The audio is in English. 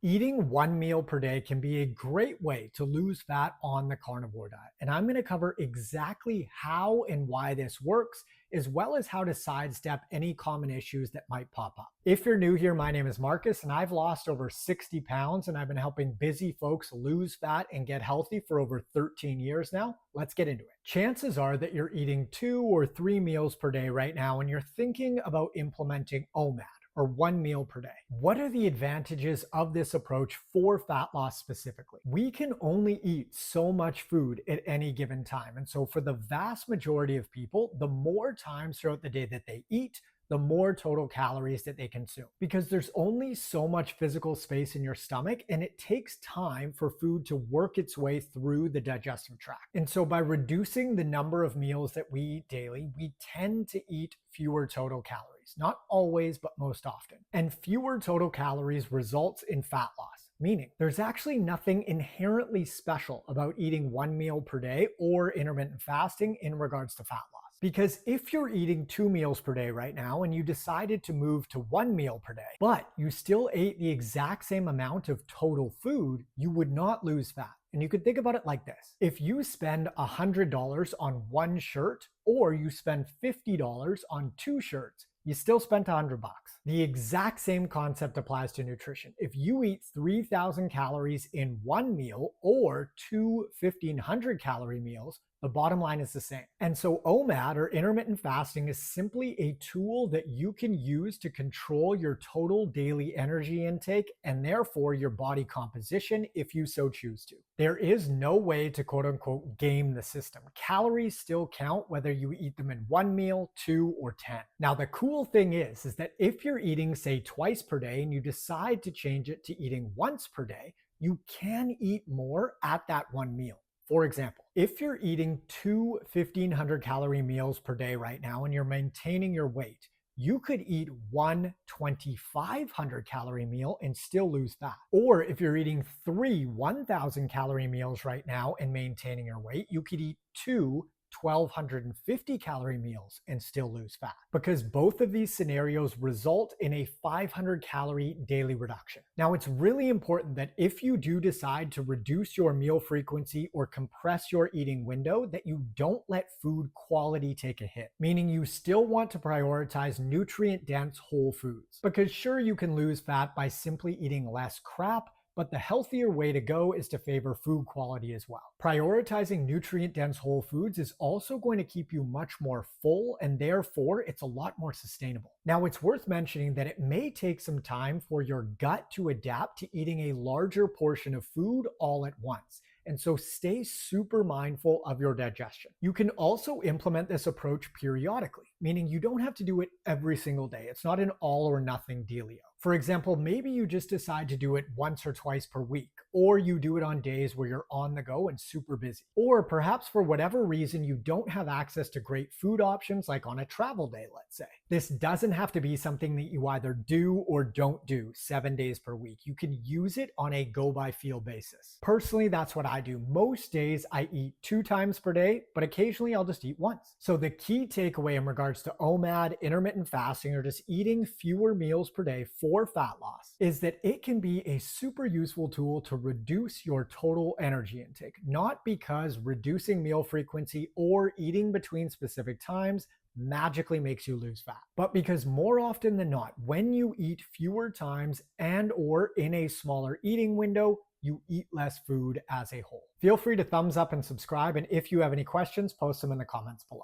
Eating one meal per day can be a great way to lose fat on the carnivore diet. And I'm going to cover exactly how and why this works, as well as how to sidestep any common issues that might pop up. If you're new here, my name is Marcus, and I've lost over 60 pounds, and I've been helping busy folks lose fat and get healthy for over 13 years now. Let's get into it. Chances are that you're eating 2 or 3 meals per day right now, and you're thinking about implementing OMAD, or one meal per day. What are the advantages of this approach for fat loss specifically? We can only eat so much food at any given time. And so for the vast majority of people, the more times throughout the day that they eat, the more total calories that they consume. Because there's only so much physical space in your stomach, and it takes time for food to work its way through the digestive tract. And so by reducing the number of meals that we eat daily, we tend to eat fewer total calories. Not always, but most often. And fewer total calories results in fat loss, meaning there's actually nothing inherently special about eating one meal per day or intermittent fasting in regards to fat loss. Because if you're eating 2 meals per day right now and you decided to move to one meal per day, but you still ate the exact same amount of total food, you would not lose fat. And you could think about it like this. If you spend $100 on one shirt, or you spend $50 on two shirts, you still spent $100. The exact same concept applies to nutrition. If you eat 3,000 calories in one meal or two 1,500 calorie meals, the bottom line is the same. And so OMAD, or intermittent fasting, is simply a tool that you can use to control your total daily energy intake and therefore your body composition if you so choose to. There is no way to quote unquote game the system. Calories still count whether you eat them in one meal, two, or 10. Now, the cool thing is that if you're eating, say, twice per day and you decide to change it to eating once per day, you can eat more at that one meal. For example, if you're eating two 1,500 calorie meals per day right now and you're maintaining your weight, you could eat one 2,500 calorie meal and still lose fat. Or if you're eating three 1,000 calorie meals right now and maintaining your weight, you could eat two 1,250 calorie meals and still lose fat, because both of these scenarios result in a 500 calorie daily reduction. Now, it's really important that if you do decide to reduce your meal frequency or compress your eating window, that you don't let food quality take a hit, meaning you still want to prioritize nutrient-dense whole foods. Because sure, you can lose fat by simply eating less crap, but the healthier way to go is to favor food quality as well. Prioritizing nutrient-dense whole foods is also going to keep you much more full, and therefore it's a lot more sustainable. Now, it's worth mentioning that it may take some time for your gut to adapt to eating a larger portion of food all at once. And so stay super mindful of your digestion. You can also implement this approach periodically, meaning you don't have to do it every single day. It's not an all or nothing dealio. For example, maybe you just decide to do it once or twice per week, or you do it on days where you're on the go and super busy. Or perhaps for whatever reason, you don't have access to great food options, like on a travel day, let's say. This doesn't have to be something that you either do or don't do 7 days per week. You can use it on a go by feel basis. Personally, that's what I do. Most days I eat 2 times per day, but occasionally I'll just eat once. So the key takeaway in regards to OMAD, intermittent fasting, or just eating fewer meals per day for fat loss is that it can be a super useful tool to reduce your total energy intake, not because reducing meal frequency or eating between specific times magically makes you lose fat, but because more often than not, when you eat fewer times and or in a smaller eating window, you eat less food as a whole. Feel free to thumbs up and subscribe, and if you have any questions, post them in the comments below.